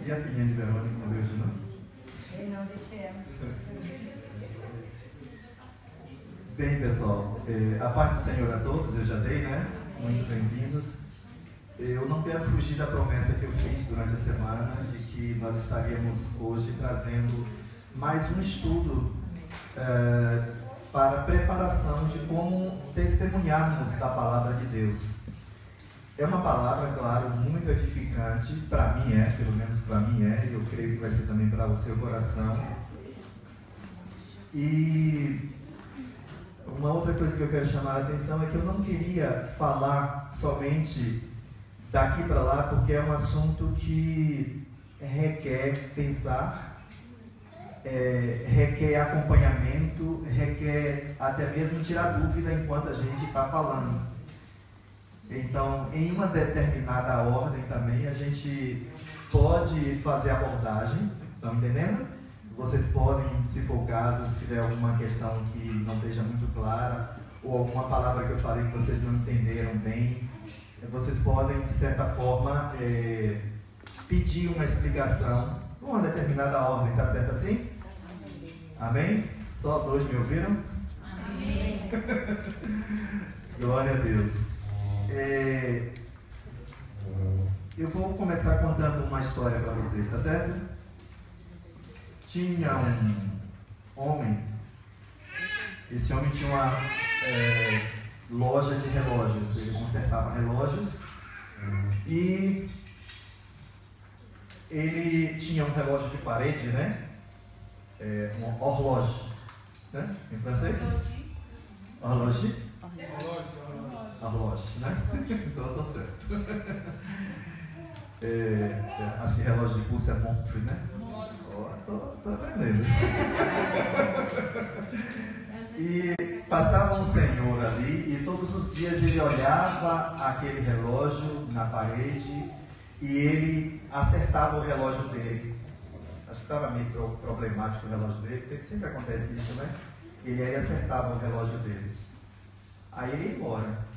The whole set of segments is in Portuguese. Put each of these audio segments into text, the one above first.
E a filhinha de Verônica, não veio de novo? Eu não deixei ela. Bem, pessoal, a paz do Senhor a todos, eu já dei, né? Muito bem-vindos. Eu não quero fugir da promessa que eu fiz durante a semana de que nós estaríamos hoje trazendo mais um estudo para a preparação de como testemunharmos da palavra de Deus. É uma palavra, claro, muito edificante, para mim pelo menos para mim e eu creio que vai ser também para o seu coração. E uma outra coisa que eu quero chamar a atenção é que eu não queria falar somente daqui para lá, porque é um assunto que requer pensar, requer acompanhamento, requer até mesmo tirar dúvida enquanto a gente está falando. Então, em uma determinada ordem também, a gente pode fazer abordagem, estão entendendo? Vocês podem, se for o caso, se tiver alguma questão que não esteja muito clara, ou alguma palavra que eu falei que vocês não entenderam bem, vocês podem, de certa forma, pedir uma explicação numa determinada ordem, tá certo assim? Amém? Só 2 me ouviram? Amém. Glória a Deus. Eu vou começar contando uma história para vocês, tá certo? Tinha um homem, esse homem tinha uma loja de relógios, ele consertava relógios e ele tinha um relógio de parede, né? Um horloge, né? Em francês? Horloge? Horloge, né? Então tá certo. Acho que relógio de pulso é montre, né? Tô aprendendo. E passava um senhor ali e todos os dias ele olhava aquele relógio na parede e ele acertava o relógio dele. Acho que estava meio problemático o relógio dele, porque sempre acontece isso, né? Ele aí acertava o relógio dele. Aí ele ia embora.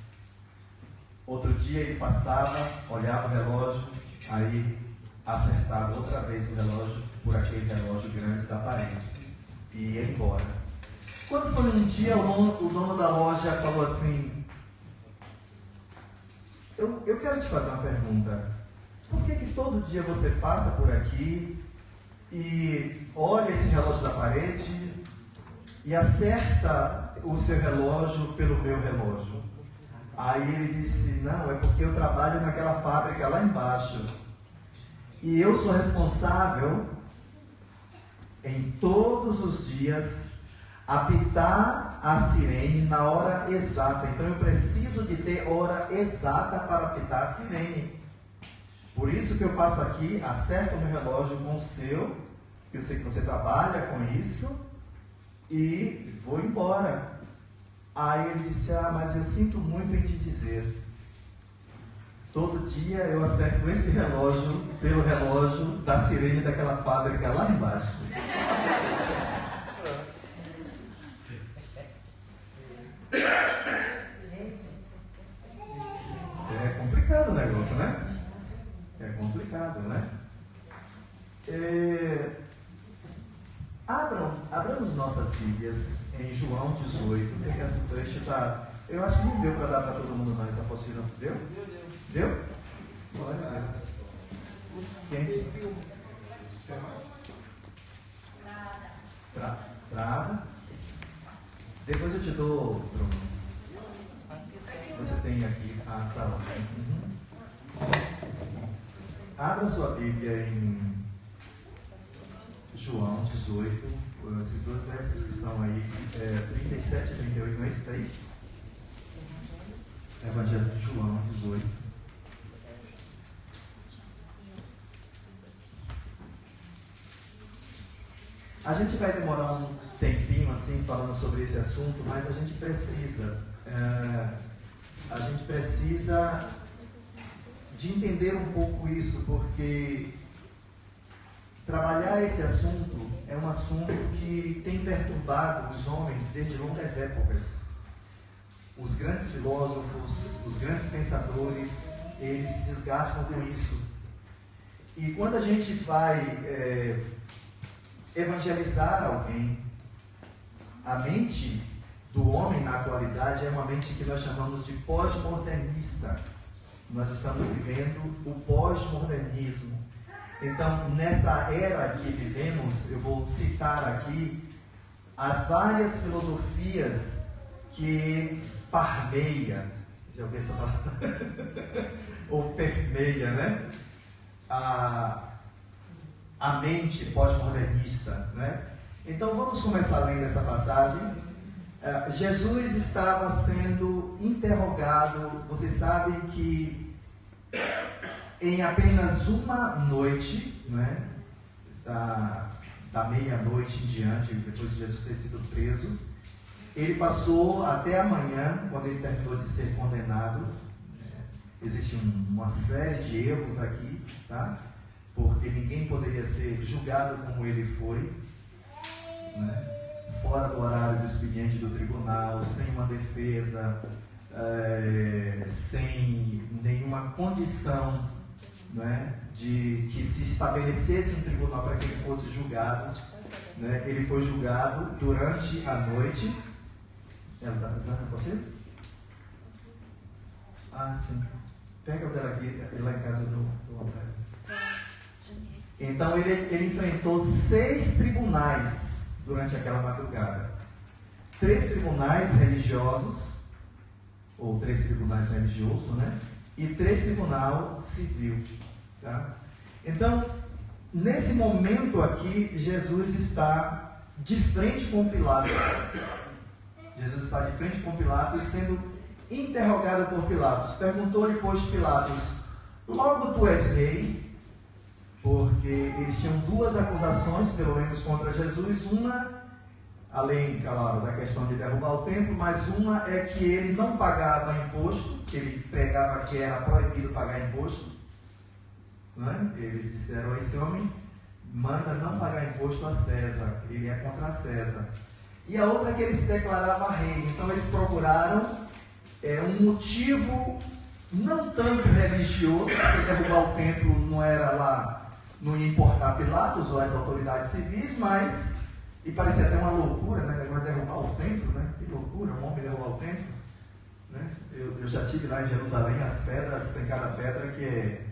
Outro dia ele passava, olhava o relógio, aí acertava outra vez o relógio por aquele relógio grande da parede e ia embora. Quando foi um dia, o dono da loja falou assim: eu quero te fazer uma pergunta. Por que todo dia você passa por aqui e olha esse relógio da parede e acerta o seu relógio pelo meu relógio? Aí ele disse: não, é porque eu trabalho naquela fábrica lá embaixo e eu sou responsável em todos os dias apitar a sirene na hora exata. Então eu preciso de ter hora exata para apitar a sirene. Por isso que eu passo aqui, acerto o meu relógio com o seu, que eu sei que você trabalha com isso, e vou embora. Aí ele disse: mas eu sinto muito em te dizer, todo dia eu acerto esse relógio pelo relógio da sirene daquela fábrica lá embaixo. É complicado o negócio, né? É complicado, né? Abramos nossas Bíblias em João 18, porque esse trecho está... Eu acho que não deu para dar para todo mundo não, essa apostila. Deu? Deu? Glória a Deus. Quem? Prada. Depois eu te dou, Bruno. Você tem aqui a Prada. Abra sua Bíblia em João 18, esses 2 versos que são aí, 37 e 38, não é isso aí? Evangelho de João 18. A gente vai demorar um tempinho assim falando sobre esse assunto, mas a gente precisa de entender um pouco isso, porque trabalhar esse assunto é um assunto que tem perturbado os homens desde longas épocas. Os grandes filósofos, os grandes pensadores, eles se desgastam com isso. E quando a gente vai evangelizar alguém, a mente do homem na atualidade é uma mente que nós chamamos de pós-modernista. Nós estamos vivendo o pós-modernismo. Então, nessa era que vivemos, eu vou citar aqui as várias filosofias que permeia, já ouvi essa palavra? Ou permeia, né? A mente pós-modernista, né? Então, vamos começar lendo essa passagem. Jesus estava sendo interrogado. Vocês sabem que em apenas uma noite, né, da meia-noite em diante, depois de Jesus ter sido preso, ele passou até amanhã, quando ele terminou de ser condenado. Existe uma série de erros aqui, tá? Porque ninguém poderia ser julgado como ele foi, né? Fora do horário do expediente do tribunal, sem uma defesa, sem nenhuma condição, né, de que se estabelecesse um tribunal para que ele fosse julgado, né? Ele foi julgado durante a noite. Ela está pensando, pode ser? Ah, sim. Pega o dela aqui, lá em casa do André. Então ele enfrentou 6 tribunais durante aquela madrugada. 3 tribunais religiosos, ou 3 tribunais religiosos, né? E 3 tribunais civil. Tá? Então, nesse momento aqui, Jesus está de frente com Pilatos. Jesus está de frente com Pilatos, sendo interrogado por Pilatos. Perguntou-lhe, pois, Pilatos: logo tu és rei? Porque eles tinham 2 acusações, pelo menos, contra Jesus. Uma, além, claro, da questão de derrubar o templo, mas uma é que ele não pagava imposto, que ele pregava que era proibido pagar imposto. Né? Eles disseram: esse homem manda não pagar imposto a César, ele é contra César. E a outra é que ele se declarava rei. Então eles procuraram um motivo não tanto religioso, porque derrubar o templo não era lá, não ia importar Pilatos ou as autoridades civis, mas, e parecia até uma loucura, né? Vai derrubar o templo, né? Que loucura, um homem derrubar o templo, né? Eu já estive lá em Jerusalém, as pedras, tem cada pedra que é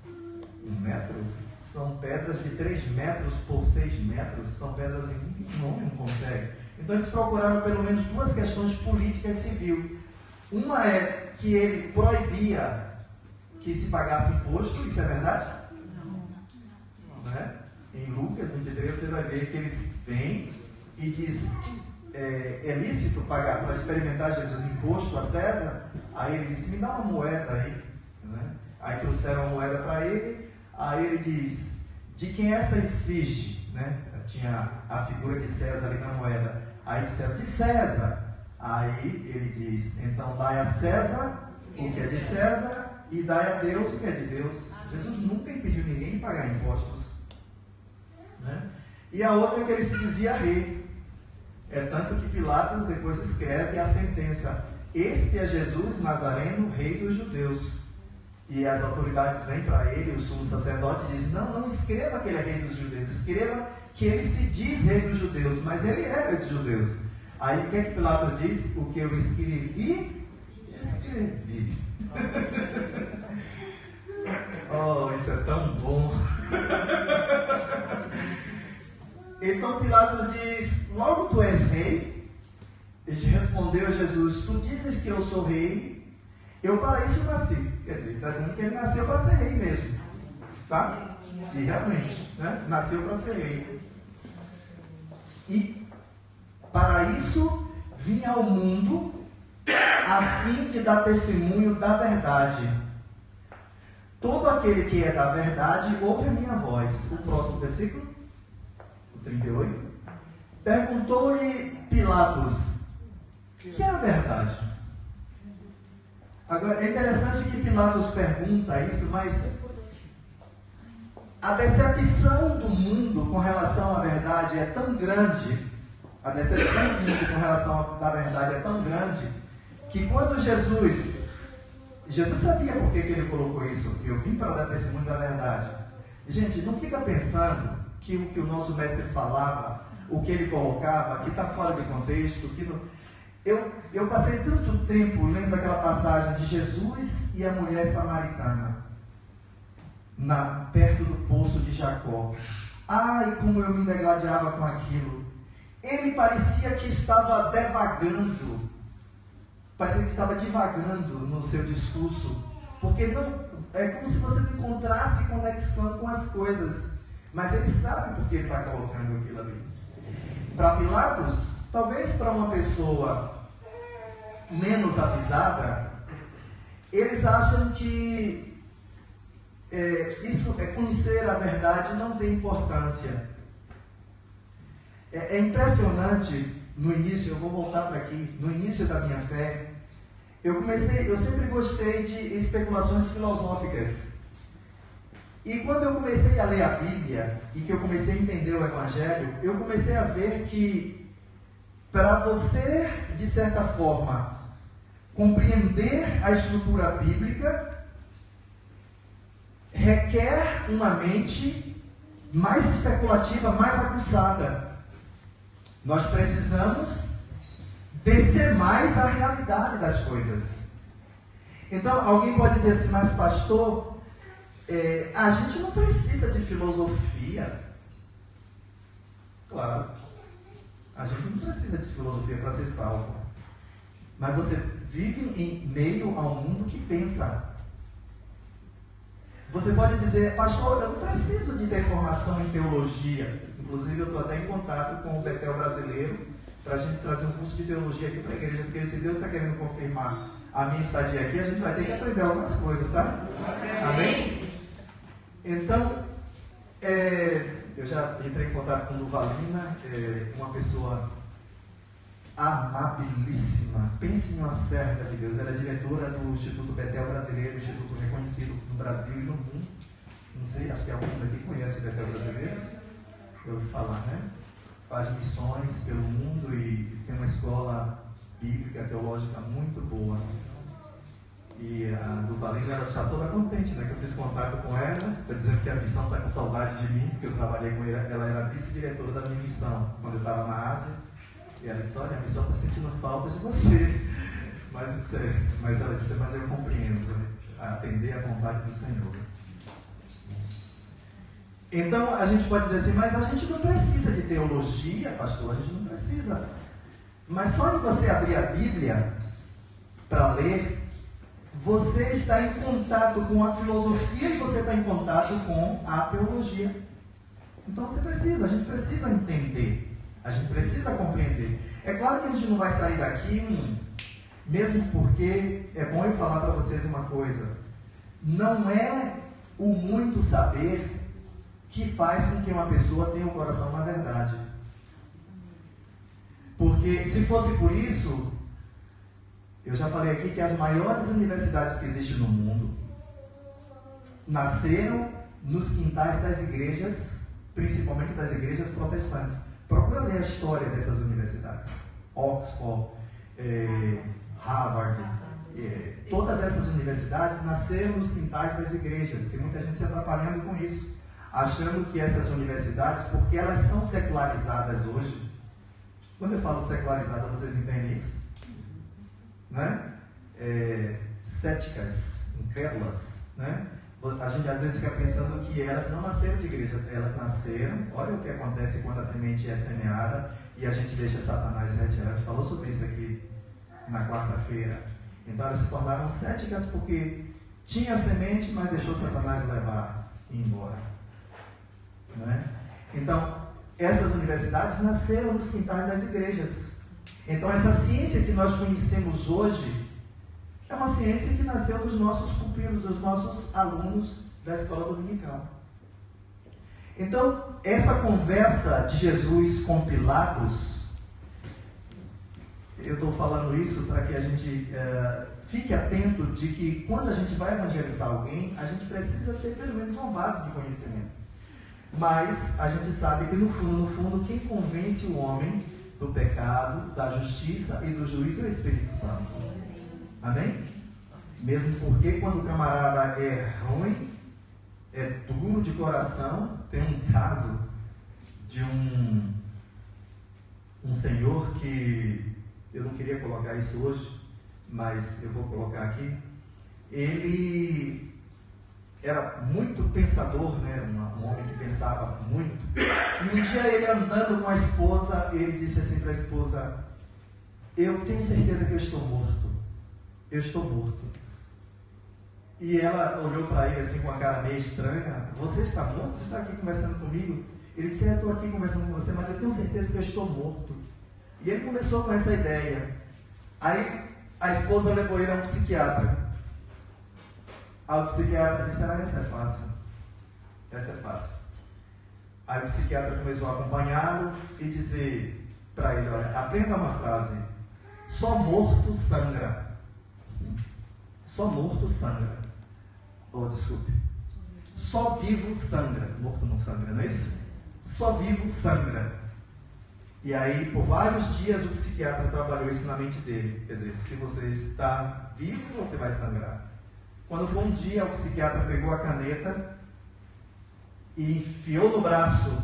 1 metro, são pedras de 3 metros por 6 metros, são pedras que um homem não consegue. Então eles procuraram pelo menos 2 questões políticas civil. Uma é que ele proibia que se pagasse imposto, isso é verdade? Não. Né? Em Lucas 23 você vai ver que eles vêm e diz, é lícito pagar para experimentar Jesus imposto a César? Aí ele disse, me dá uma moeda aí. Né? Aí trouxeram a moeda para ele, aí ele diz, de quem é essa esfinge? Né? Tinha a figura de César ali na moeda. Aí disseram, de César. Aí ele diz, então dai a César o que é de César e dai a Deus o que é de Deus. Jesus nunca impediu ninguém de pagar impostos. Né? E a outra é que ele se dizia rei. É tanto que Pilatos depois escreve a sentença, este é Jesus Nazareno, rei dos judeus. E as autoridades vêm para ele, o sumo sacerdote diz, não escreva que ele é rei dos judeus, escreva que ele se diz rei dos judeus, mas ele é rei dos judeus. Aí o que é que Pilatos diz? O que eu escrevi. Oh, isso é tão bom. Então Pilatos diz, logo tu és rei? E respondeu a Jesus, tu dizes que eu sou rei, eu para isso nasci. Quer dizer, ele está dizendo que ele nasceu para ser rei mesmo. Tá? E realmente, né? Nasceu para ser rei. E para isso vim ao mundo a fim de dar testemunho da verdade. Todo aquele que é da verdade ouve a minha voz. O próximo versículo, o 38. Perguntou-lhe Pilatos, que é a verdade? Agora, é interessante que Pilatos pergunta isso, mas a decepção do mundo com relação à verdade é tão grande, a decepção do mundo com relação à verdade é tão grande, que quando Jesus Jesus sabia por que ele colocou isso. Eu vim para dar testemunho da verdade. Gente, não fica pensando que o que o nosso mestre falava, o que ele colocava, que está fora de contexto. Que não... eu passei tanto tempo lendo aquela passagem de Jesus e a mulher samaritana, perto do poço de Jacó. Ai, como eu me degladiava com aquilo. Ele parecia que estava devagando, parecia que estava divagando no seu discurso, porque não, é como se você não encontrasse conexão com as coisas, mas ele sabe por que ele está colocando aquilo ali. Para Pilatos, talvez para uma pessoa menos avisada, eles acham que isso é conhecer a verdade, não tem importância. É impressionante, no início, eu vou voltar para aqui, no início da minha fé, eu sempre gostei de especulações filosóficas. E quando eu comecei a ler a Bíblia, e que eu comecei a entender o Evangelho, eu comecei a ver que, para você, de certa forma, compreender a estrutura bíblica, requer uma mente mais especulativa, mais aguçada. Nós precisamos descer mais a realidade das coisas. Então, alguém pode dizer assim, mas pastor, a gente não precisa de filosofia. Claro, a gente não precisa de filosofia para ser salvo. Mas você vive em meio a um mundo que pensa. Você pode dizer, pastor, eu não preciso de ter formação em teologia. Inclusive, eu estou até em contato com o Betel brasileiro para a gente trazer um curso de teologia aqui para a igreja, porque se Deus está querendo confirmar a minha estadia aqui, a gente vai ter que aprender algumas coisas, tá? Amém? Então, eu já entrei em contato com Duvalina, uma pessoa amabilíssima. Pense em uma serva de Deus. Ela é diretora do Instituto Betel Brasileiro, instituto reconhecido no Brasil e no mundo. Não sei, acho que alguns aqui conhecem o Betel Brasileiro. Eu ouvi falar, né? Faz missões pelo mundo e tem uma escola bíblica, teológica muito boa. E a Duvalina, ela está toda contente, né? Que eu fiz contato com ela, está dizendo que a missão está com saudade de mim, porque eu trabalhei com ela. Ela era vice-diretora da minha missão quando eu estava na Ásia. E ela disse, olha, a missão está sentindo falta de você. Mas ela disse, mas eu compreendo, né? Atender à vontade do Senhor. Então, a gente pode dizer assim, mas a gente não precisa de teologia, pastor, a gente não precisa. Mas só em você abrir a Bíblia para ler, você está em contato com a filosofia e você está em contato com a teologia. Então, a gente precisa entender. A gente precisa compreender. É claro que a gente não vai sair daqui, mesmo porque é bom eu falar para vocês uma coisa. Não é o muito saber que faz com que uma pessoa tenha o coração na verdade. Porque se fosse por isso, eu já falei aqui que as maiores universidades que existem no mundo nasceram nos quintais das igrejas, principalmente das igrejas protestantes. Procura ler a história dessas universidades. Oxford, Harvard, todas essas universidades nasceram nos quintais das igrejas. Tem muita gente se atrapalhando com isso, achando que essas universidades, porque elas são secularizadas hoje. Quando eu falo secularizada, vocês entendem isso? Né? Céticas, incrédulas, né? A gente às vezes fica pensando que elas não nasceram de igreja, elas nasceram. Olha o que acontece quando a semente é semeada e a gente deixa Satanás retirar. A gente falou sobre isso aqui na quarta-feira. Então elas se tornaram céticas porque tinha semente, mas deixou Satanás levar e ir embora. Né? Então, essas universidades nasceram nos quintais das igrejas. Então, essa ciência que nós conhecemos hoje é uma ciência que nasceu dos nossos pupilos, dos nossos alunos da escola dominical. Então, essa conversa de Jesus com Pilatos, eu estou falando isso para que a gente fique atento de que quando a gente vai evangelizar alguém, a gente precisa ter pelo menos uma base de conhecimento. Mas a gente sabe que no fundo, quem convence o homem do pecado, da justiça e do juízo é o Espírito Santo. Amém? Mesmo porque quando o camarada é ruim, é duro de coração. Tem um caso de um senhor que eu não queria colocar isso hoje, mas eu vou colocar aqui. Ele era muito pensador, né? Um homem que pensava muito. E um dia ele andando com a esposa, ele disse assim para a esposa: eu tenho certeza que eu estou morto. Eu estou morto. E ela olhou para ele assim com uma cara meio estranha: você está morto? Você está aqui conversando comigo? Ele disse: eu estou aqui conversando com você, mas eu tenho certeza que eu estou morto. E ele começou com essa ideia. Aí a esposa levou ele a um psiquiatra. Aí o psiquiatra disse: essa é fácil. Essa é fácil. Aí o psiquiatra começou a acompanhá-lo e dizer para ele: olha, aprenda uma frase. Só morto sangra. Só morto sangra. Oh, desculpe. Só vivo sangra. Morto não sangra, não é isso? Só vivo sangra. E aí, por vários dias, o psiquiatra trabalhou isso na mente dele. Quer dizer, se você está vivo, você vai sangrar. Quando foi um dia, o psiquiatra pegou a caneta e enfiou no braço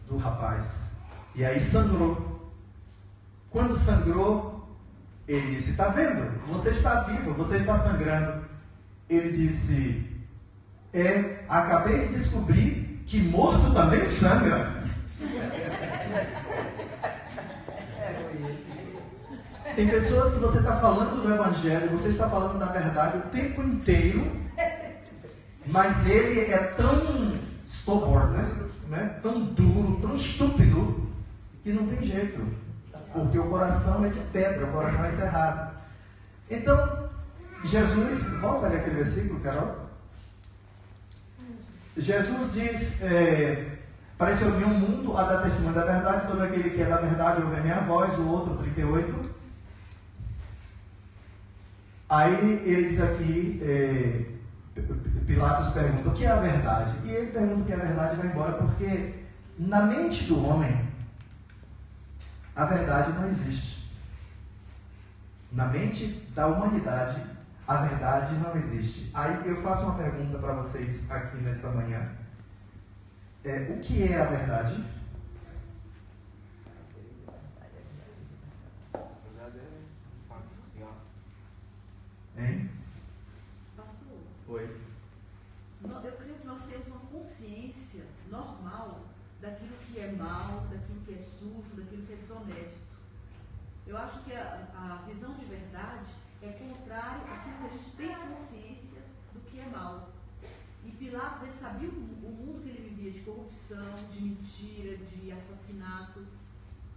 do rapaz. E aí sangrou. Quando sangrou, ele disse: está vendo? Você está vivo, você está sangrando. Ele disse: acabei de descobrir que morto também sangra. Tem pessoas que você está falando do Evangelho, você está falando da verdade o tempo inteiro, mas ele é tão stubborn, né? Tão duro, tão estúpido, que não tem jeito, porque o coração é de pedra, o coração é cerrado. Então, Jesus, volta ali aquele versículo, Carol. Jesus diz: para esse eu vim ao mundo a dar testemunho da verdade, todo aquele que é da verdade ouve a minha voz. O outro, 38. Aí ele diz aqui, Pilatos pergunta: o que é a verdade? E ele pergunta o que é a verdade e vai embora, porque na mente do homem a verdade não existe. Na mente da humanidade a verdade não existe. Aí eu faço uma pergunta para vocês aqui nesta manhã: o que é a verdade? Hein? Pastor, Oi. eu creio que nós temos uma consciência normal daquilo que é mal, daquilo que é sujo, daquilo que é desonesto. Eu acho que a visão de verdade é contrário àquilo que a gente tem consciência do que é mal. E Pilatos, ele sabia o mundo que ele vivia de corrupção, de mentira, de assassinato.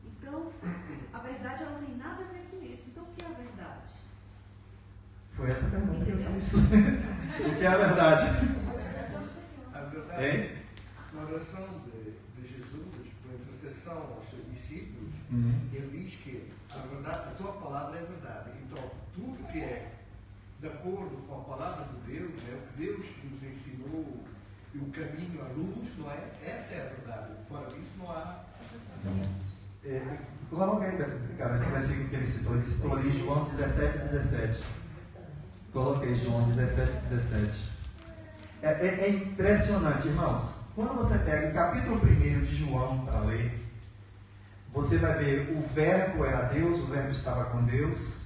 Então, a verdade ela não tem nada a ver com isso. Então, o que é a verdade? Foi essa a pergunta que eu Entendeu? fiz. O que é a verdade? A verdade, Hein? na oração de Jesus, por intercessão aos seus discípulos, ele diz que a verdade, a tua palavra é verdade. Então, tudo que é de acordo com a palavra de Deus, né, o que Deus nos ensinou, e o caminho, a luz, não é? Essa é a verdade. Fora disso, não há. Coloca aí, cara, esse versículo que ele citou ali, João 17:17. Coloquei João 17:17. É impressionante, irmãos. Quando você pega o capítulo 1 de João para ler, você vai ver: o verbo era Deus, o verbo estava com Deus,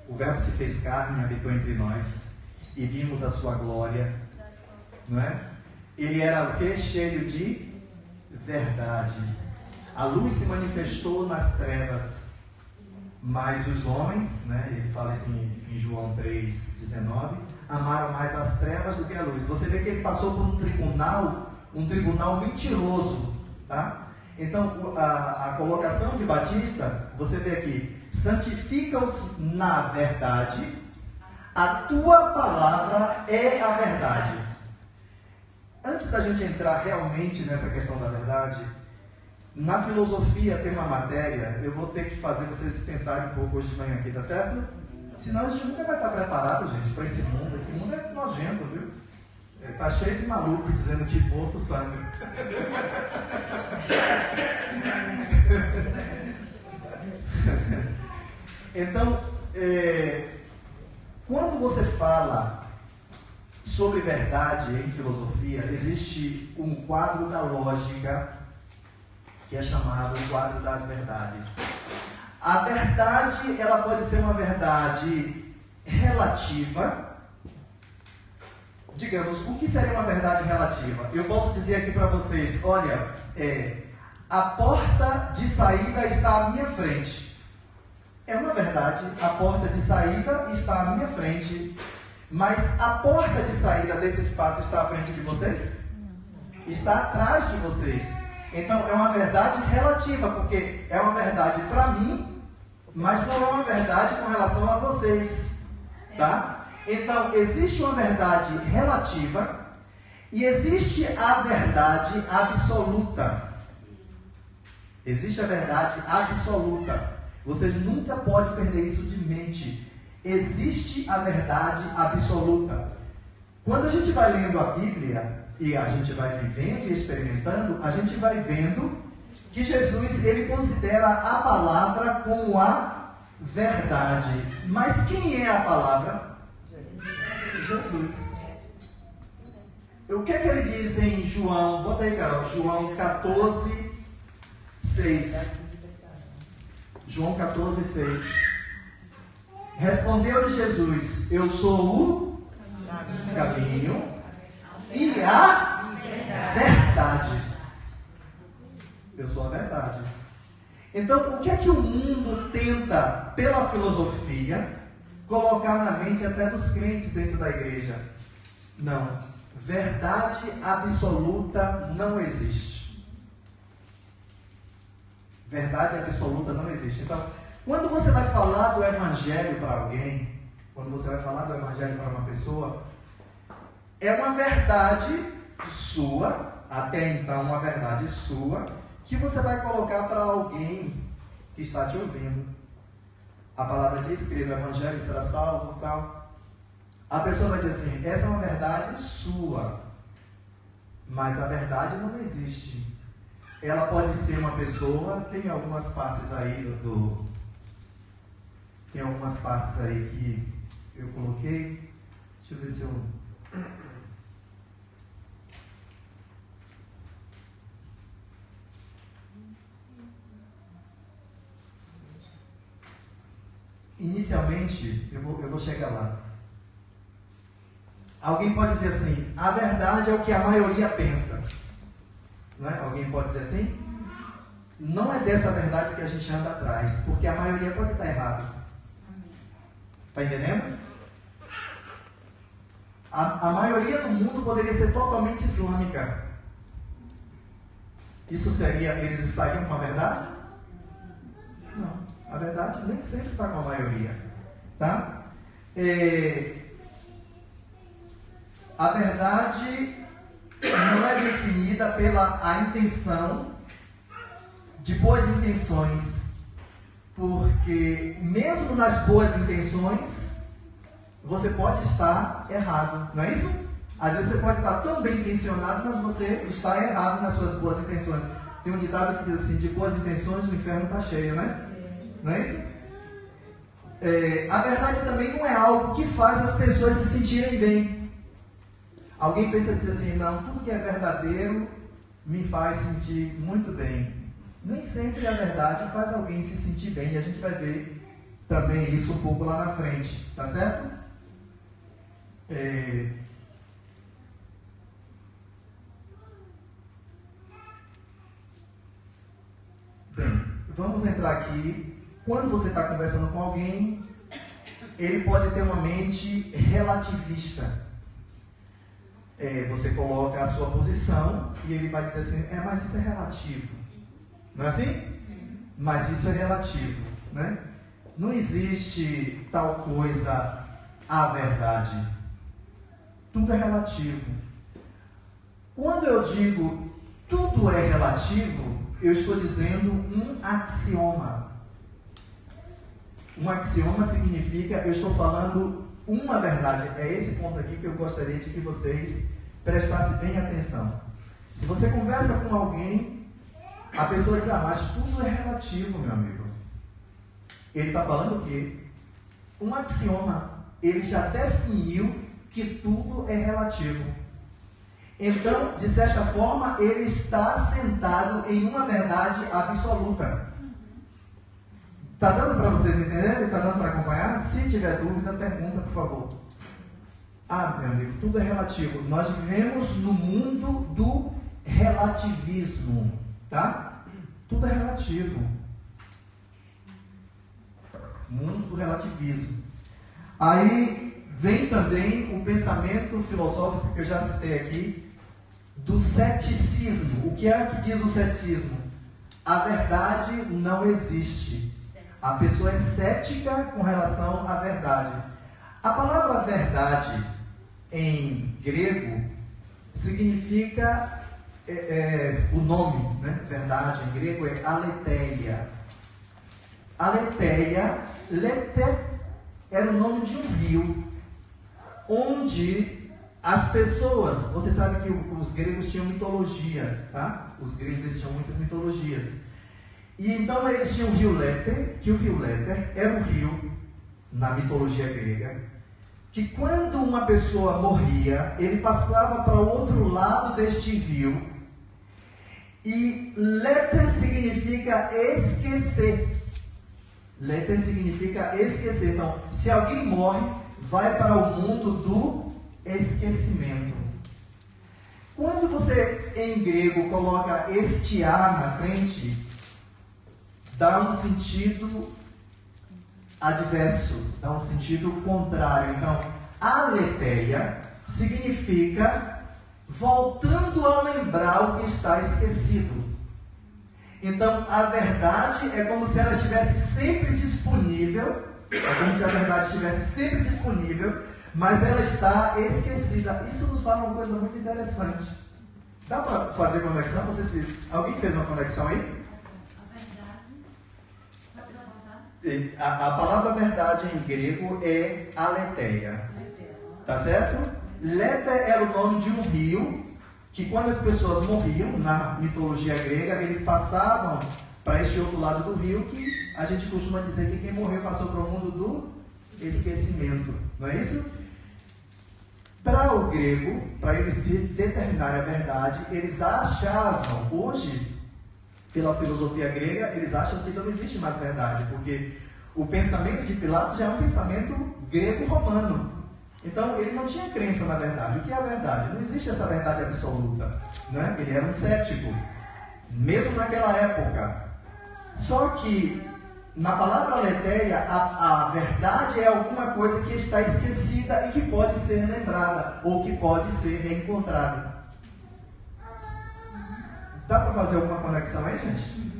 o verbo se fez carne e habitou entre nós, e vimos a sua glória, não é? Ele era o que? Cheio de verdade. A luz se manifestou nas trevas, mas os homens, né, ele fala assim em João 3:19, amaram mais as trevas do que a luz. Você vê que ele passou por um tribunal mentiroso, tá? Então, a colocação de Batista, você vê aqui: santifica-os na verdade, a tua palavra é a verdade. Antes da gente entrar realmente nessa questão da verdade, na filosofia tem uma matéria, eu vou ter que fazer vocês pensarem um pouco hoje de manhã aqui, tá certo? Senão a gente nunca vai estar preparado, gente, para esse mundo. Esse mundo é nojento, viu? Está cheio de maluco dizendo que morto sangue. Então, Quando você fala sobre verdade em filosofia, existe um quadro da lógica que é chamado o quadro das verdades. A verdade, ela pode ser uma verdade relativa. Digamos, o que seria uma verdade relativa? Eu posso dizer aqui para vocês, olha, a porta de saída está à minha frente. É uma verdade, a porta de saída está à minha frente. Mas a porta de saída desse espaço está à frente de vocês? Está atrás de vocês. Então é uma verdade relativa, porque é uma verdade para mim, mas não é uma verdade com relação a vocês. Tá? Então existe uma verdade relativa e existe a verdade absoluta. Existe a verdade absoluta. Vocês nunca podem perder isso de mente. Existe a verdade absoluta. Quando a gente vai lendo a Bíblia e a gente vai vivendo e experimentando, a gente vai vendo que Jesus, ele considera a palavra como a verdade. Mas quem é a palavra? Jesus. O que é que ele diz em João? Bota aí, Carol. João 14, 6. João 14, 6. Respondeu-lhe Jesus: eu sou o caminho e a verdade. Eu sou a verdade. Então, o que é que o mundo tenta, pela filosofia, colocar na mente até dos crentes dentro da igreja? Não. Verdade absoluta não existe. Verdade absoluta não existe. Então, quando você vai falar do Evangelho para alguém, quando você vai falar do Evangelho para uma pessoa, é uma verdade sua, até então uma verdade sua, que você vai colocar para alguém que está te ouvindo. A palavra diz que no Evangelho será salvo e tal. A pessoa vai dizer assim, essa é uma verdade sua, mas a verdade não existe. Ela pode ser uma pessoa, tem algumas partes aí tem algumas partes aí que eu coloquei. Deixa eu ver se eu... Inicialmente, eu vou chegar lá. Alguém pode dizer assim, a verdade é o que a maioria pensa. Não é? Alguém pode dizer assim? Não é dessa verdade que a gente anda atrás, porque a maioria pode estar errada. Está entendendo? A maioria do mundo poderia ser totalmente islâmica. Isso seria, eles estariam com a verdade? Não. A verdade nem sempre está com a maioria. Tá? A verdade não é definida pela a intenção, de boas intenções, porque mesmo nas boas intenções você pode estar errado, não é isso? Às vezes você pode estar tão bem intencionado, mas você está errado nas suas boas intenções. Tem um ditado que diz assim, de boas intenções o inferno está cheio, né? Não é isso? A verdade também não é algo que faz as pessoas se sentirem bem. Alguém pensa e diz assim, não, tudo que é verdadeiro me faz sentir muito bem. Nem sempre a verdade faz alguém se sentir bem, e a gente vai ver também isso um pouco lá na frente, tá certo? Bem, vamos entrar aqui. Quando você está conversando com alguém, ele pode ter uma mente relativista. Você coloca a sua posição e ele vai dizer assim, mas isso é relativo. Não é assim? Mas isso é relativo, né? Não existe tal coisa, a verdade. Tudo é relativo. Quando eu digo tudo é relativo, eu estou dizendo um axioma. Um axioma significa, eu estou falando uma verdade. É esse ponto aqui que eu gostaria de que vocês prestassem bem atenção. Se você conversa com alguém, a pessoa diz, mas tudo é relativo, meu amigo. Ele está falando o quê? Um axioma. ele já definiu que tudo é relativo. Então, de certa forma, ele está sentado em uma verdade absoluta. Está dando para vocês entenderem? Está dando para acompanhar? Se tiver dúvida, pergunta, por favor. Meu amigo, tudo é relativo. Nós vivemos no mundo do relativismo, tá? Tudo é relativo. Mundo do relativismo. Aí vem também o pensamento filosófico que eu já citei aqui, do ceticismo. O que é que diz o ceticismo? A verdade não existe. A pessoa é cética com relação à verdade. A palavra verdade em grego significa o nome, né? Verdade em grego é aletheia. Aletheia, lete, era o nome de um rio onde as pessoas, você sabe que os gregos tinham mitologia, tá? Os gregos eles tinham muitas mitologias. E então eles tinham o rio Léter, que o rio Léter era um rio, na mitologia grega, que quando uma pessoa morria, ele passava para o outro lado deste rio. E Léter significa esquecer. Léter significa esquecer. Então, se alguém morre, vai para o mundo do esquecimento. Quando você, em grego, coloca este A na frente, dá um sentido adverso, dá um sentido contrário. Então, aletheia significa voltando a lembrar o que está esquecido. Então, a verdade é como se ela estivesse sempre disponível, é como se a verdade estivesse sempre disponível, mas ela está esquecida. Isso nos fala uma coisa muito interessante. Dá para fazer conexão? Alguém fez uma conexão aí? A palavra verdade em grego é aletheia. Tá certo? Léter era o nome de um rio que quando as pessoas morriam, na mitologia grega, eles passavam para este outro lado do rio, que a gente costuma dizer que quem morreu passou para o mundo do esquecimento. Não é isso? Para o grego, para eles determinarem a verdade, eles achavam, hoje, pela filosofia grega, eles acham que não existe mais verdade, porque o pensamento de Pilatos já é um pensamento grego-romano. Então, ele não tinha crença na verdade. O que é a verdade? Não existe essa verdade absoluta, né? Ele era um cético, mesmo naquela época. Só que, na palavra aletheia, a verdade é alguma coisa que está esquecida e que pode ser lembrada, ou que pode ser reencontrada. Dá para fazer alguma conexão aí, gente?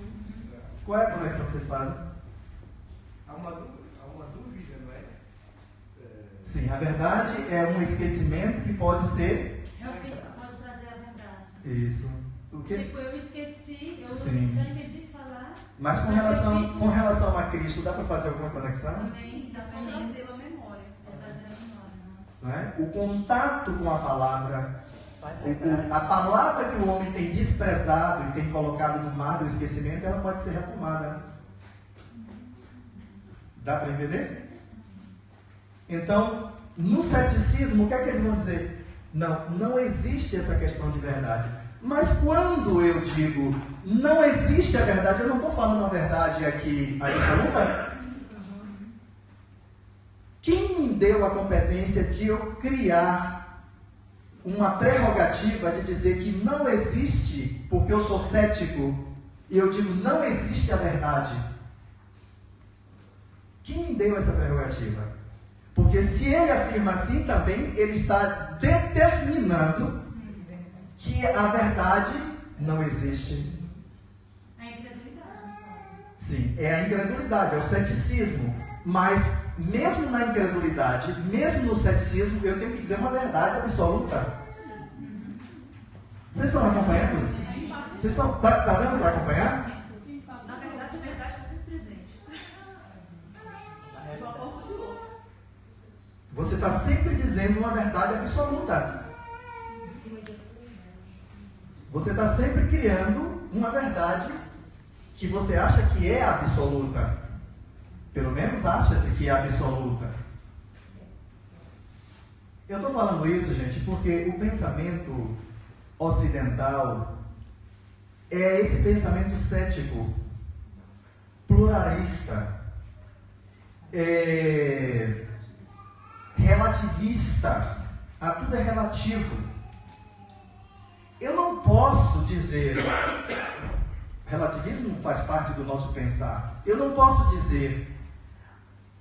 Qual é a conexão que vocês fazem? Há uma dúvida, não é? Sim, a verdade é um esquecimento que pode ser... Pode trazer a verdade. Isso. O quê? Tipo, eu esqueci, eu Sim. já entendi falar. Mas com relação a Cristo, dá para fazer alguma conexão? Também, Só trazê-lo à memória. Não é? O contato com a palavra, a palavra que o homem tem desprezado e tem colocado no mar do esquecimento, ela pode ser retomada. Dá para entender? Então, no ceticismo, o que é que eles vão dizer? Não existe essa questão de verdade. Mas quando eu digo não existe a verdade, eu não estou falando a verdade aqui absoluta. Quem me deu a competência de eu criar uma prerrogativa de dizer que não existe, porque eu sou cético, e eu digo não existe a verdade? Quem me deu essa prerrogativa? Porque se ele afirma assim também, ele está determinando que a verdade não existe. A incredulidade. Sim, é a incredulidade, é o ceticismo. Mas mesmo na incredulidade, mesmo no ceticismo, eu tenho que dizer uma verdade absoluta. Vocês estão acompanhando? Vocês estão tá dando para acompanhar? Na verdade, a verdade está sempre presente. De uma forma ou de outra. Você está sempre dizendo uma verdade absoluta. Você está sempre criando uma verdade que você acha que é absoluta. Pelo menos acha-se que é absoluta. Eu estou falando isso, gente, porque o pensamento ocidental é esse pensamento cético, pluralista, relativista. Tudo é relativo. Eu não posso dizer, relativismo faz parte do nosso pensar. Eu não posso dizer,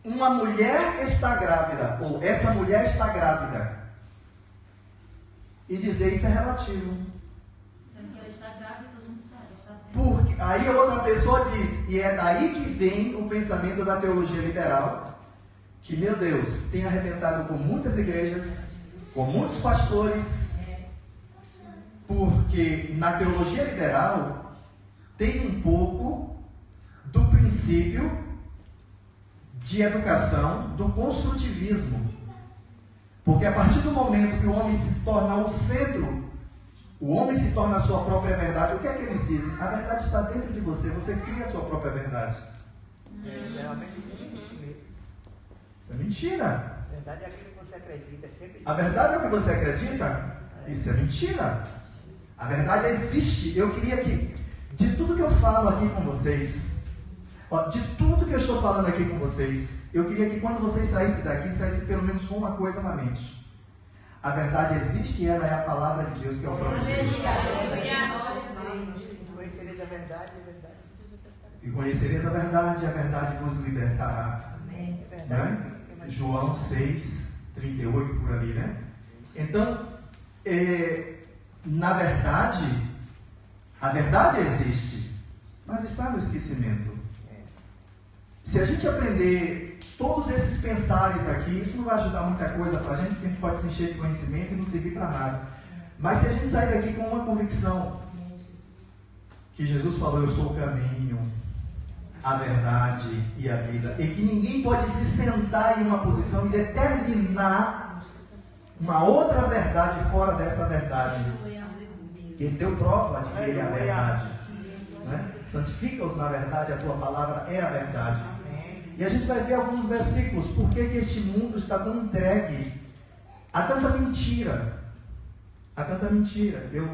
uma mulher está grávida, ou essa mulher está grávida, e dizer isso é relativo. Sendo que ela está grávida, todo mundo sabe. Está Porque aí a outra pessoa diz, e é daí que vem o pensamento da teologia liberal, que, meu Deus, tem arrebentado com muitas igrejas, com muitos pastores, porque na teologia liberal tem um pouco do princípio de educação, do construtivismo. Porque a partir do momento que o homem se torna o centro, o homem se torna a sua própria verdade, o que é que eles dizem? A verdade está dentro de você, você cria a sua própria verdade. É mentira. A verdade é aquilo que você acredita. A verdade é o que você acredita? Isso é mentira. A verdade existe. Eu queria que, de tudo que eu falo aqui com vocês, de tudo que eu estou falando aqui com vocês, eu queria que quando vocês saíssem daqui, saíssem pelo menos com uma coisa na mente. A verdade existe e ela é a palavra de Deus, que é o próprio Deus. Conhecereis a verdade, a verdade. E conhecereis a verdade vos libertará. Amém. Né? João 6, 38 por ali, né? Então, na verdade, a verdade existe, mas está no esquecimento. Se a gente aprender todos esses pensares aqui, isso não vai ajudar muita coisa para a gente, porque a gente pode se encher de conhecimento e não servir para nada. Mas se a gente sair daqui com uma convicção, que Jesus falou, eu sou o caminho, a verdade e a vida, e que ninguém pode se sentar em uma posição e determinar uma outra verdade fora dessa verdade. Ele deu prova de que ele é a verdade. Né? Santifica-os na verdade, a tua palavra é a verdade. E a gente vai ver alguns versículos, por que este mundo está tão entregue a tanta mentira. A tanta mentira. Eu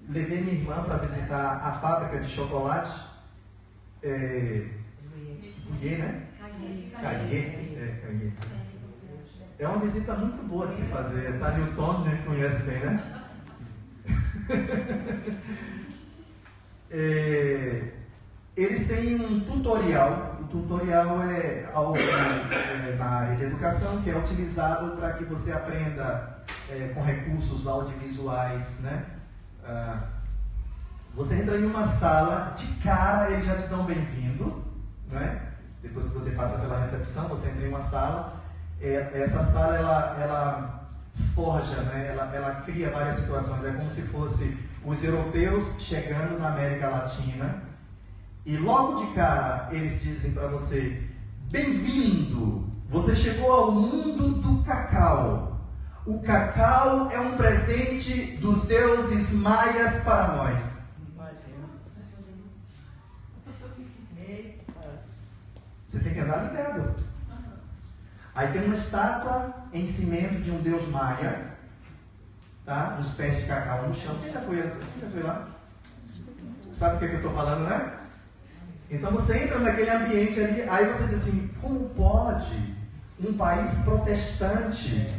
levei minha irmã para visitar a fábrica de chocolate, Carrier, né? Carrier. É uma visita muito boa de se fazer. Tá ali o Tony, né? Conhece bem, né? Eles têm um tutorial. O tutorial é algo na área de educação que é utilizado para que você aprenda com recursos audiovisuais, né? Você entra em uma sala, de cara eles já te dão bem-vindo, né? Depois que você passa pela recepção, você entra em uma sala. Essa sala ela forja, né? Ela cria várias situações. É como se fosse os europeus chegando na América Latina e logo de cara eles dizem para você: bem-vindo, você chegou ao mundo do cacau. O cacau é um presente dos deuses maias para nós. Você tem que andar ligado. Aí tem uma estátua em cimento de um deus maia, tá? Uns pés de cacau no chão. Quem já foi lá? Sabe o que eu estou falando, né? Então você entra naquele ambiente ali, aí você diz assim: como pode um país protestante,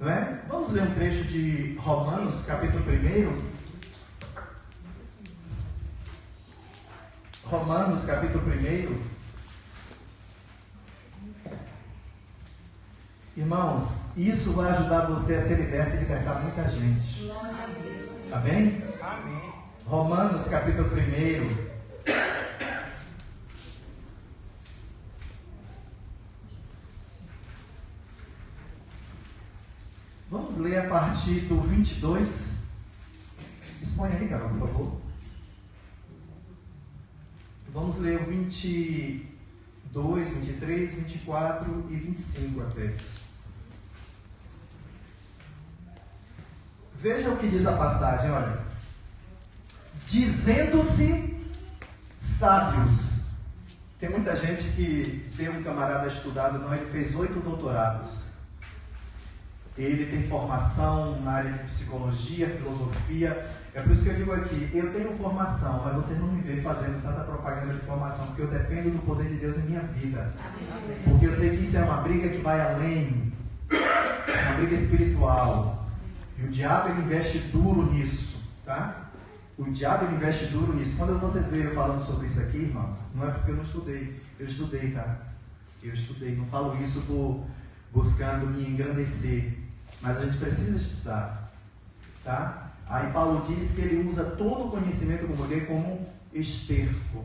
não é? Vamos ler um trecho de Romanos, capítulo 1. Romanos, capítulo 1. Irmãos, isso vai ajudar você a ser liberto e libertar muita gente. Amém? Amém. Romanos, capítulo 1. Vamos ler a partir do 22. Expõe aí, Carol, por favor. Vamos ler o 22, 23, 24 e 25 até. Veja o que diz a passagem, olha. Dizendo-se sábios. Tem muita gente que tem um camarada estudado, não, ele fez 8 doutorados. ele tem formação na área de psicologia, filosofia. É por isso que eu digo aqui, eu tenho formação, mas você não me vê fazendo tanta propaganda de formação, porque eu dependo do poder de Deus em minha vida. Porque eu sei que isso é uma briga que vai além, é uma briga espiritual. E o diabo, ele investe duro nisso, tá? O diabo, ele investe duro nisso. Quando vocês verem eu falando sobre isso aqui, irmãos, não é porque eu não estudei. Eu estudei, tá? Eu estudei. Não falo isso buscando me engrandecer. Mas a gente precisa estudar, tá? Aí Paulo diz que ele usa todo o conhecimento como esterco,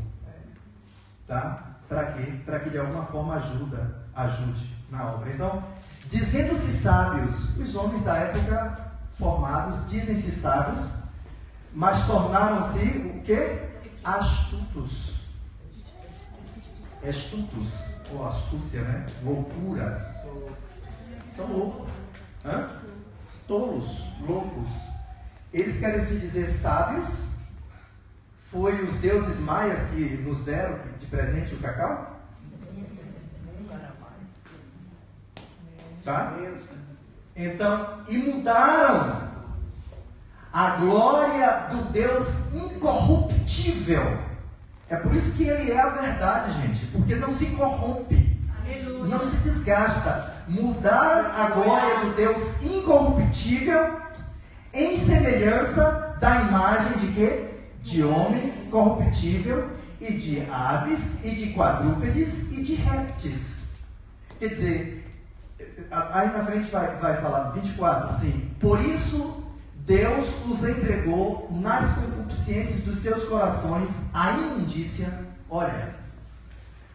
tá? Para quê? Para que de alguma forma ajude na obra. Então, dizendo-se sábios, os homens da época formados dizem-se sábios, mas tornaram-se o quê? Astutos. Astutos, ou astúcia, né? Loucura. São loucos. Hã? Tolos, loucos. Eles querem se dizer sábios. Foi os deuses maias que nos deram de presente o cacau? Tá? Então, e mudaram a glória do Deus incorruptível. É por isso que ele é a verdade, gente. Porque não se corrompe. Aleluia. Não se desgasta. Mudar a glória do Deus incorruptível em semelhança da imagem de quê? De homem corruptível, e de aves, e de quadrúpedes, e de répteis. Quer dizer, aí na frente vai falar, 24, sim. Por isso, Deus os entregou nas concupiscências dos seus corações à imundícia. Olha,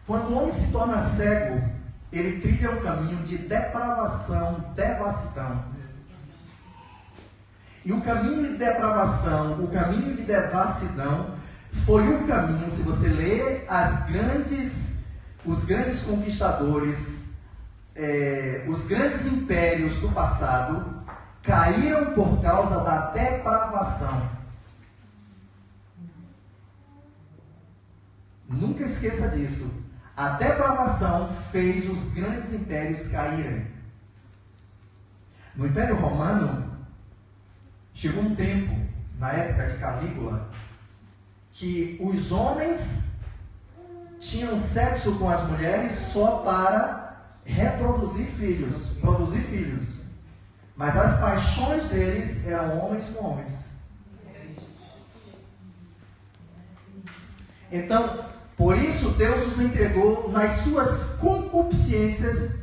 quando o homem se torna cego, ele trilha um caminho de depravação, devassidão. E o caminho de depravação, o caminho de devassidão, foi um caminho, se você ler os grandes conquistadores, os grandes impérios do passado, caíram por causa da depravação. Nunca esqueça disso. A depravação fez os grandes impérios caírem. No Império Romano, chegou um tempo, na época de Calígula, que os homens tinham sexo com as mulheres só para reproduzir filhos, produzir filhos. Mas as paixões deles eram homens com homens. Então, por isso Deus os entregou nas suas concupiscências,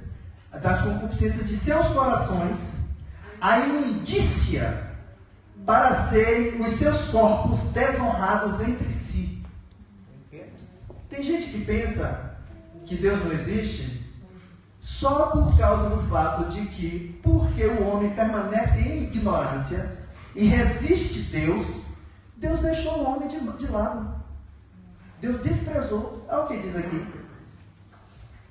das concupiscências de seus corações, a imundícia, para serem os seus corpos desonrados entre si. Tem gente que pensa que Deus não existe só por causa do fato de que, porque o homem permanece em ignorância e resiste Deus, Deus deixou o homem de lado. Deus desprezou. É o que diz aqui.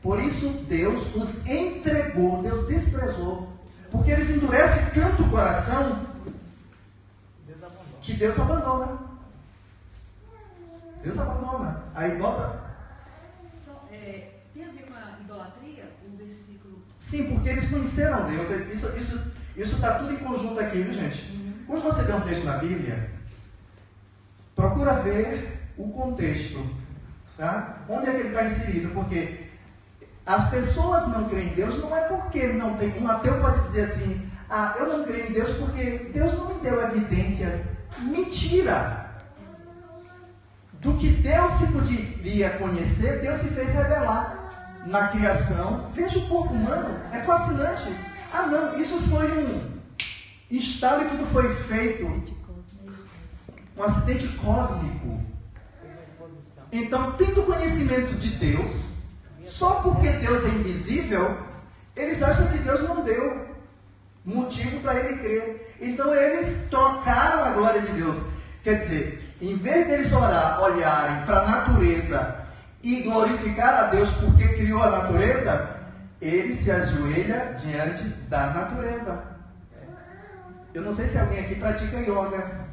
Por isso Deus os entregou, Deus desprezou. Porque eles endurecem tanto o coração que Deus abandona. Deus abandona. Aí bota. Tem a ver com a idolatria, o versículo? Sim, porque eles conheceram Deus. Isso está tudo em conjunto aqui, viu, gente? Quando você vê um texto na Bíblia, procura ver o contexto. Tá? Onde é que ele está inserido? Porque as pessoas não creem em Deus, não é porque não tem. Um ateu pode dizer assim: eu não creio em Deus porque Deus não me deu evidências. Mentira! Do que Deus se poderia conhecer, Deus se fez revelar na criação. Veja o corpo humano, é fascinante. Não, isso foi um estalo e tudo foi feito. Um acidente cósmico. Então, tendo conhecimento de Deus, só porque Deus é invisível, eles acham que Deus não deu motivo para ele crer. Então eles trocaram a glória de Deus. Quer dizer, em vez deles olharem para a natureza e glorificar a Deus porque criou a natureza, ele se ajoelha diante da natureza. Eu não sei se alguém aqui pratica yoga.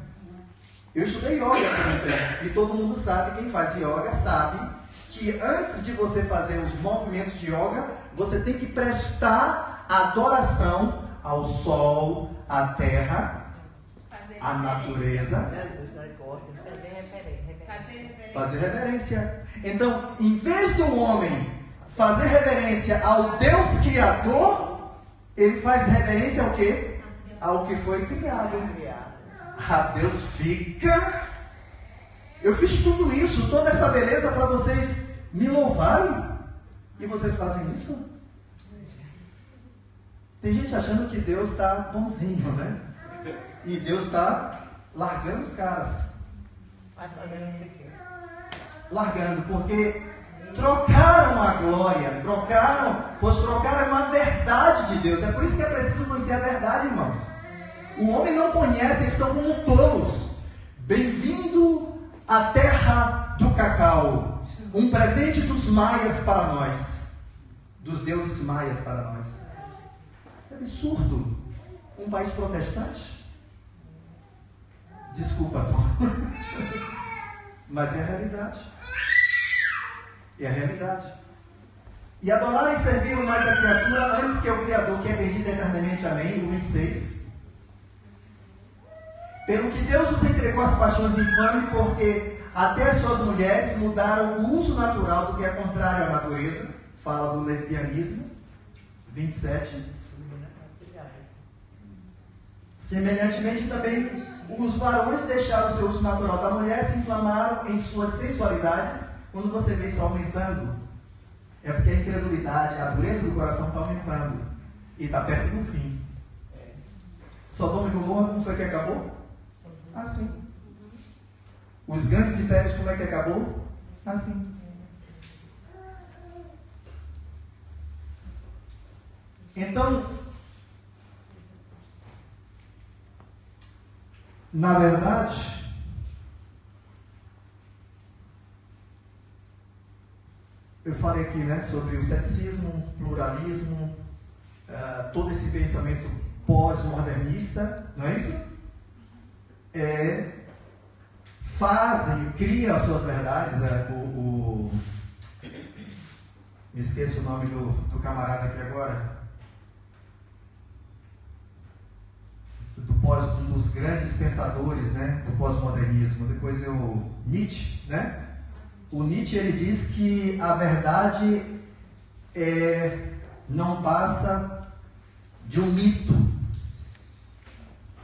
Eu estudei yoga por um tempo, e todo mundo sabe, quem faz yoga sabe que antes de você fazer os movimentos de yoga, você tem que prestar adoração ao sol, à terra, à natureza. Fazer reverência. Então, em vez do homem fazer reverência ao Deus Criador, ele faz reverência ao quê? Ao que foi criado. Deus fica. Eu fiz tudo isso, toda essa beleza para vocês me louvarem. E vocês fazem isso? Tem gente achando que Deus está bonzinho, né? E Deus está largando os caras. Largando, porque trocaram a glória, trocaram a verdade de Deus. É por isso que é preciso conhecer a verdade, irmãos. O homem não conhece, eles estão como tolos. Bem-vindo à terra do cacau. Um presente dos maias para nós. Dos deuses maias para nós. É absurdo. Um país protestante? Desculpa, Tom. Mas é a realidade. É a realidade. E adorar e servir mais a criatura antes que o Criador, que é bendito eternamente. Amém. O 26. Pelo que Deus os entregou às paixões infames, porque até as suas mulheres mudaram o uso natural do que é contrário à natureza. Fala do lesbianismo. 27. Semelhantemente também os varões deixaram o seu uso natural da mulher, se inflamaram em suas sensualidades. Quando você vê isso aumentando, é porque a incredulidade, a dureza do coração está aumentando. E está perto do fim. Sodoma e Gomorra, como foi que acabou? Assim. Os grandes impérios, como é que acabou? Assim. Então, na verdade, eu falei aqui, né, sobre o ceticismo, pluralismo, todo esse pensamento pós-modernista, não é isso? Fazem, criam as suas verdades. Me esqueço o nome do camarada aqui agora. Um dos grandes pensadores, né, do pós-modernismo. Depois Nietzsche, né? O Nietzsche, ele diz que a verdade não passa de um mito.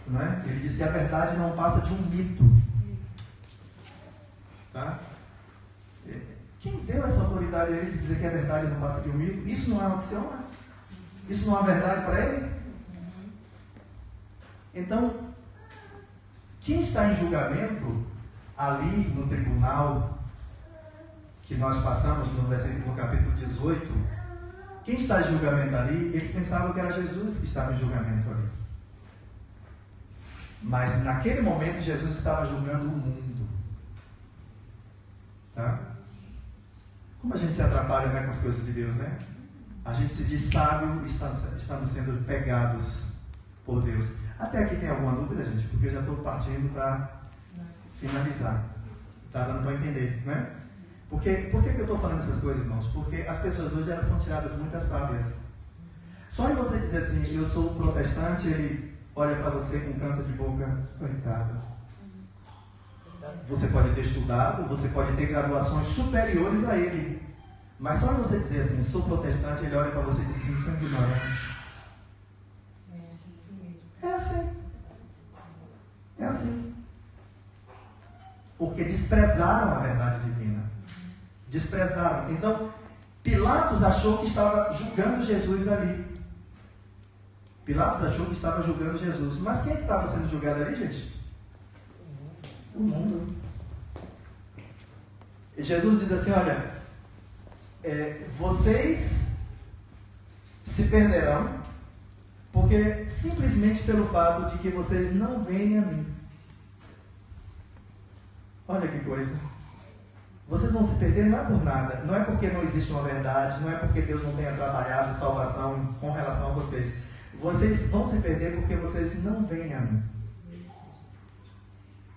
Né? Ele diz que a verdade não passa de um mito. Tá? Quem deu essa autoridade a ele de dizer que a verdade não passa de um mito? Isso não é uma axioma? Isso não é uma verdade para ele? Então, quem está em julgamento ali no tribunal que nós passamos no capítulo 18, quem está em julgamento ali, eles pensavam que era Jesus que estava em julgamento ali. Mas naquele momento Jesus estava julgando o mundo. Tá? Como a gente se atrapalha, né, com as coisas de Deus, né? A gente se diz sábio e estamos sendo pegados por Deus. Até aqui tem alguma dúvida, gente? Porque eu já estou partindo para finalizar. Está dando para entender, né? Por que eu estou falando essas coisas, irmãos? Porque as pessoas hoje elas são tiradas muito sábias. Só em você dizer assim, eu sou protestante, ele olha para você com um canto de boca, coitado. Você pode ter estudado, você pode ter graduações superiores a ele. Mas só em você dizer assim, sou protestante, ele olha para você e diz assim, você é ignorante. É assim. É assim. Porque desprezaram a verdade divina. Desprezaram. Então, Pilatos achou que estava julgando Jesus ali. Pilatos achou que estava julgando Jesus. Mas quem é que estava sendo julgado ali, gente? O mundo. E Jesus diz assim, olha, vocês se perderão porque simplesmente pelo fato de que vocês não veem a mim. Olha que coisa. Vocês vão se perder não é por nada. Não é porque não existe uma verdade. Não é porque Deus não tenha trabalhado salvação com relação a vocês. Vocês vão se perder porque vocês não veem a mim.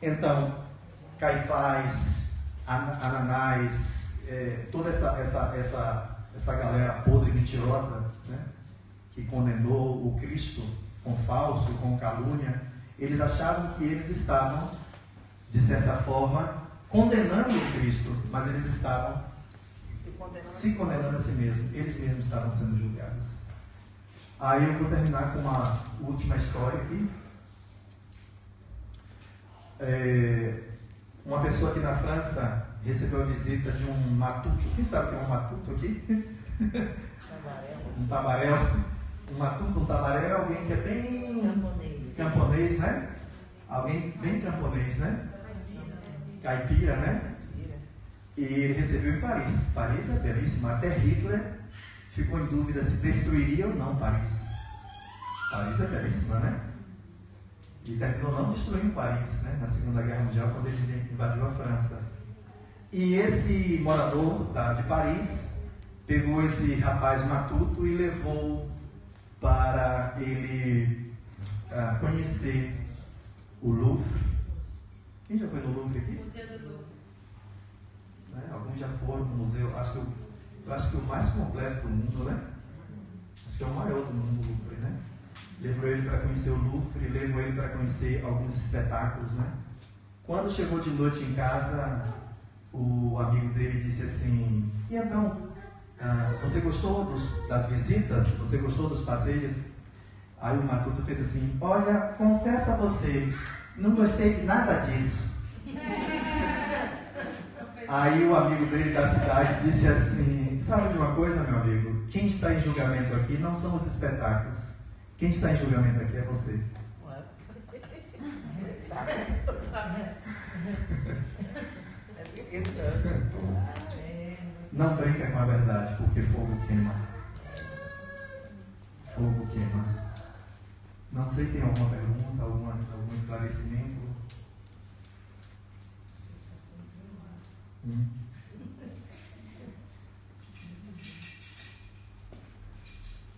Então, Caifás, Ananás, toda essa galera podre e mentirosa, né, que condenou o Cristo, falso, com calúnia, eles achavam que eles estavam, de certa forma, condenando Cristo, mas eles estavam se condenando a si mesmos. Eles mesmos estavam sendo julgados. Aí eu vou terminar com uma última história aqui. Uma pessoa aqui na França recebeu a visita de um matuto. Quem sabe o que é um matuto aqui? Um tabaréu. Um matuto, um tabaréu é alguém que é bem camponês, né? Alguém bem camponês, né? Caipira, né? E ele recebeu em Paris. Paris é belíssima. Até Hitler ficou em dúvida se destruiria ou não Paris. Paris é belíssima, né? E terminou não destruindo Paris, né? Na Segunda Guerra Mundial, quando ele invadiu a França. E esse morador de Paris pegou esse rapaz matuto e levou para ele conhecer o Louvre. Quem já foi no Louvre aqui? Museu do Louvre. Alguns já foram no museu. Eu acho que o mais completo do mundo, né? Acho que é o maior do mundo, o Louvre, né? Levou ele para conhecer o Louvre, levou ele para conhecer alguns espetáculos, né? Quando chegou de noite em casa, o amigo dele disse assim: e então, você gostou das visitas? Você gostou dos passeios? Aí o matuto fez assim: olha, confesso a você, não gostei de nada disso. Aí o amigo dele da cidade disse assim: sabe de uma coisa, meu amigo? Quem está em julgamento aqui não são os espetáculos. Quem está em julgamento aqui é você. Não brinca com a verdade, porque fogo queima. Fogo queima. Não sei, tem alguma pergunta, algum esclarecimento?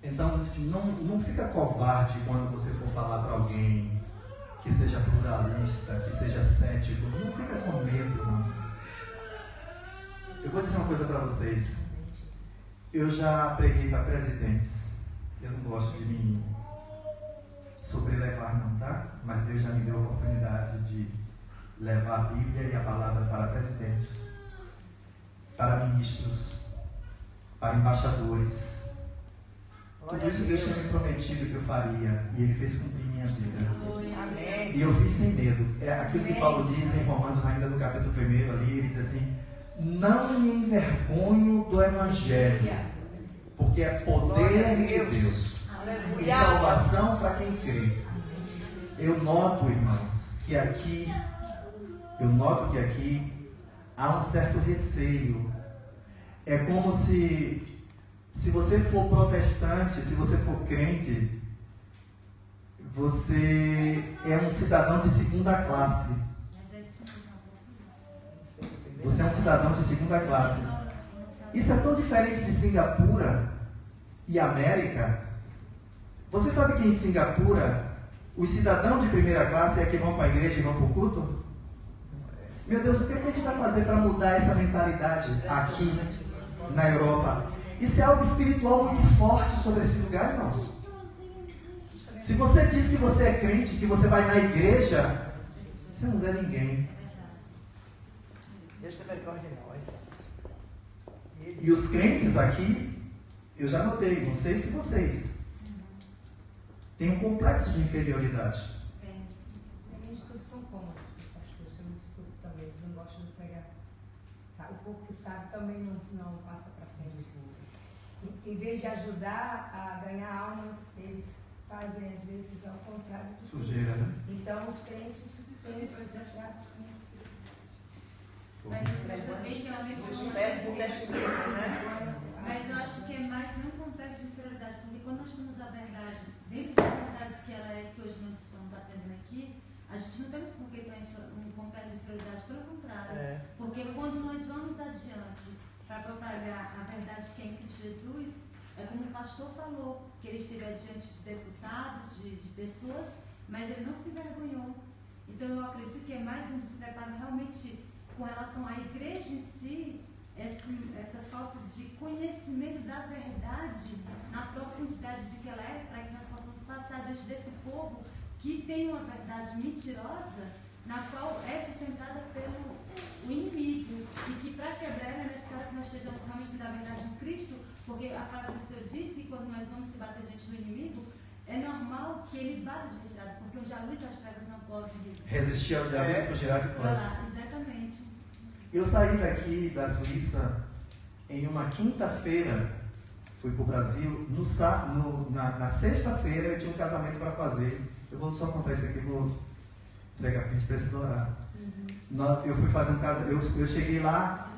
Então, não fica covarde quando você for falar para alguém que seja pluralista, que seja cético. Não fica com medo, não. Eu vou dizer uma coisa para vocês. Eu já preguei para presidentes. Eu não gosto de me sobrelevar, não, tá? Mas Deus já me deu a oportunidade de levar a Bíblia e a palavra para presidentes, para ministros, para embaixadores. Tudo isso Deus tinha me prometido que eu faria, e Ele fez cumprir minha vida. Amém. E eu fiz sem medo. É aquilo que Paulo diz em Romanos, ainda no capítulo 1 ali, ele diz assim: não me envergonho do Evangelho, porque é poder de Deus e salvação para quem crê. Eu noto, irmãos, que aqui há um certo receio. É como se você for protestante, se você for crente, você é um cidadão de segunda classe. Você é um cidadão de segunda classe. Isso é tão diferente de Singapura e América. Você sabe que em Singapura, os cidadãos de primeira classe é que vão para a igreja e vão para o culto? Meu Deus, o que a gente vai fazer para mudar essa mentalidade aqui na Europa? Isso é algo espiritual muito forte sobre esse lugar, irmãos. Se você diz que você é crente, que você vai na igreja, você não é ninguém. Deus tem misericórdia de nós. E os crentes aqui, eu já notei, não sei se vocês, têm um complexo de inferioridade. Eles todos são cômodos, pastor, eu me desculpo também, eles não gostam de pegar. O pouco que sabe também não passa para frente. Em vez de ajudar a ganhar almas, eles fazem às vezes ao contrário. Sujeira, né? Então os crentes têm esses retratos. Mas também realmente mas eu acho que é mais num contexto de inferioridade, porque quando nós temos a verdade, dentro da verdade que ela é, que hoje nós estamos aprendendo aqui, a gente não temos por que estar em um contexto de inferioridade, pelo contrário. Porque quando nós vamos adiante para propagar a verdade que é em Cristo Jesus, é como o pastor falou, que ele esteve diante de deputados, de pessoas, mas ele não se envergonhou. Então eu acredito que é mais um despreparo realmente com relação à igreja em si, essa falta de conhecimento da verdade, na profundidade de que ela é, para que nós possamos passar diante desse povo que tem uma verdade mentirosa, na qual é sustentada pelo o inimigo, e que para quebrar é necessário que nós estejamos realmente na verdade de Cristo, porque a palavra do Senhor disse que quando nós vamos se bater diante do inimigo, é normal que ele bata de retirada, porque onde a luz e as trevas não podem Resistir ao diabo e fugirá de nós. Exatamente. Eu saí daqui da Suíça em uma quinta-feira, fui para o Brasil, na sexta-feira eu tinha um casamento para fazer. Eu vou só contar isso aqui, vou entregar, porque a gente precisa orar. Eu fui fazer um casamento, eu cheguei lá,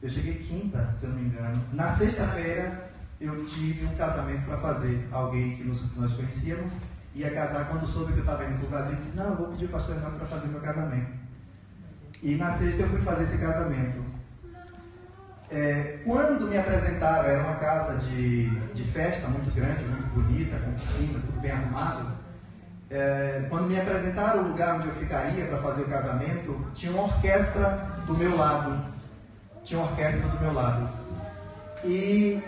eu cheguei quinta, se eu não me engano. Na sexta-feira eu tive um casamento para fazer. Alguém que nós conhecíamos ia casar. Quando soube que eu estava indo para o Brasil, disse: não, eu vou pedir o pastor Renato para fazer meu casamento. E na sexta eu fui fazer esse casamento. Quando me apresentaram, era uma casa de festa muito grande, muito bonita, com piscina, tudo bem arrumado. Quando me apresentaram o lugar onde eu ficaria para fazer o casamento, tinha uma orquestra do meu lado. E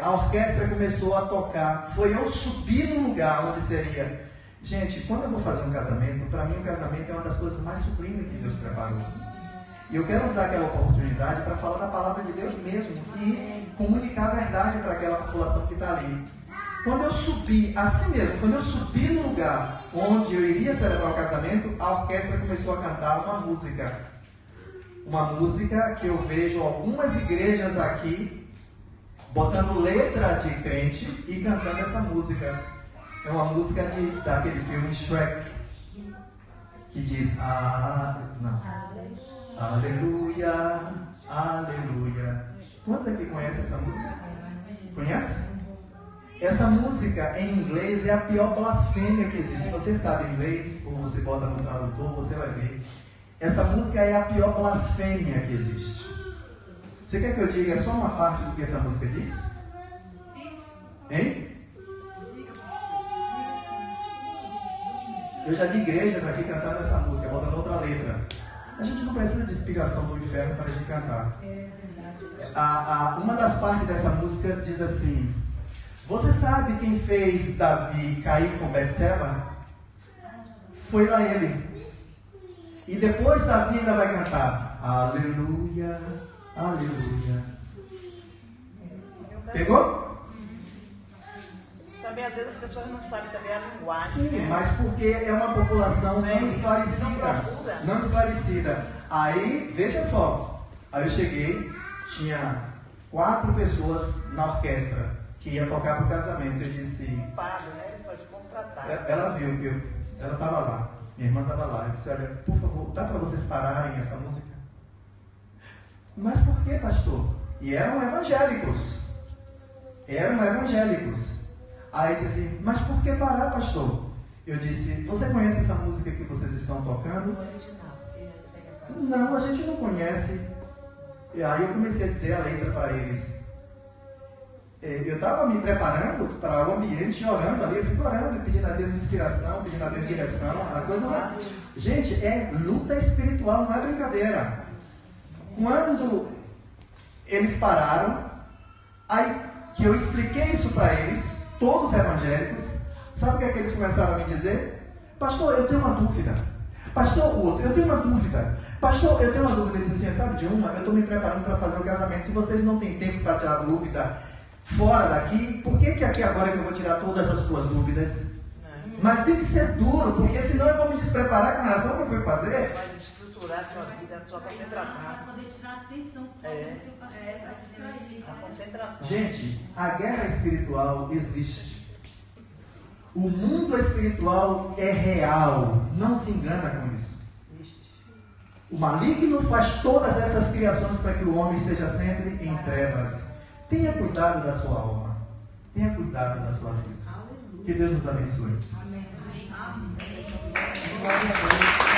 a orquestra começou a tocar. Foi eu subir no lugar onde seria. Gente, quando eu vou fazer um casamento, para mim o casamento é uma das coisas mais sublimes que Deus preparou. E eu quero usar aquela oportunidade para falar da palavra de Deus mesmo e comunicar a verdade para aquela população que está ali. Quando eu subi, assim mesmo, quando eu subi no lugar onde eu iria celebrar o casamento, a orquestra começou a cantar uma música. Uma música que eu vejo algumas igrejas aqui botando letra de crente e cantando essa música. É uma música daquele filme Shrek, que diz: aleluia, aleluia. Quantos aqui conhecem essa música? Conhece? Essa música em inglês é a pior blasfêmia que existe. Se você sabe inglês, ou você bota no tradutor, você vai ver. Essa música é a pior blasfêmia que existe. Você quer que eu diga só uma parte do que essa música diz? Hein? Eu já vi igrejas aqui cantando essa música, botando outra letra. A gente não precisa de explicação do inferno para a gente cantar. Uma das partes dessa música diz assim: você sabe quem fez Davi cair com Betseba? Foi lá ele. E depois Davi ainda vai cantar: aleluia, aleluia. Pegou? Também às vezes as pessoas não sabem também a linguagem. Sim, mas porque é uma população não esclarecida. Não esclarecida. Aí, veja só. Aí eu cheguei, tinha 4 pessoas na orquestra que ia tocar para o casamento. Eu disse: Pago, né? Eles podem contratar. Ela viu que ela estava lá. Minha irmã estava lá. Eu disse: olha, por favor, dá para vocês pararem essa música? Mas por que, pastor? E eram evangélicos. Aí disse assim: mas por que parar, pastor? Eu disse: você conhece essa música que vocês estão tocando? Não, a gente não conhece. E aí eu comecei a dizer a letra para eles. Eu estava me preparando para o ambiente, orando ali. Eu fico orando, pedindo a Deus inspiração, pedindo a Deus direção. A coisa lá. Gente, é luta espiritual, não é brincadeira. Quando eles pararam, aí que eu expliquei isso para eles, todos evangélicos, sabe o que é que eles começaram a me dizer? Pastor, eu tenho uma dúvida. Pastor, eu tenho uma dúvida. Pastor, eu tenho uma dúvida. Eles dizem assim: sabe de uma? Eu estou me preparando para fazer o casamento. Se vocês não têm tempo para tirar dúvida fora daqui, por que aqui agora que eu vou tirar todas as tuas dúvidas? Mas tem que ser duro, porque senão eu vou me despreparaar com relação ao que eu fui fazer. Vai estruturar a sua vida, a sua concentração. Para poder tirar a atenção Vai distrair. A concentração. Gente, a guerra espiritual existe. O mundo espiritual é real. Não se engana com isso. O maligno faz todas essas criações para que o homem esteja sempre em trevas. Tenha cuidado da sua alma. Tenha cuidado da sua vida. Que Deus nos abençoe. Amém. Amém. Glória a Deus.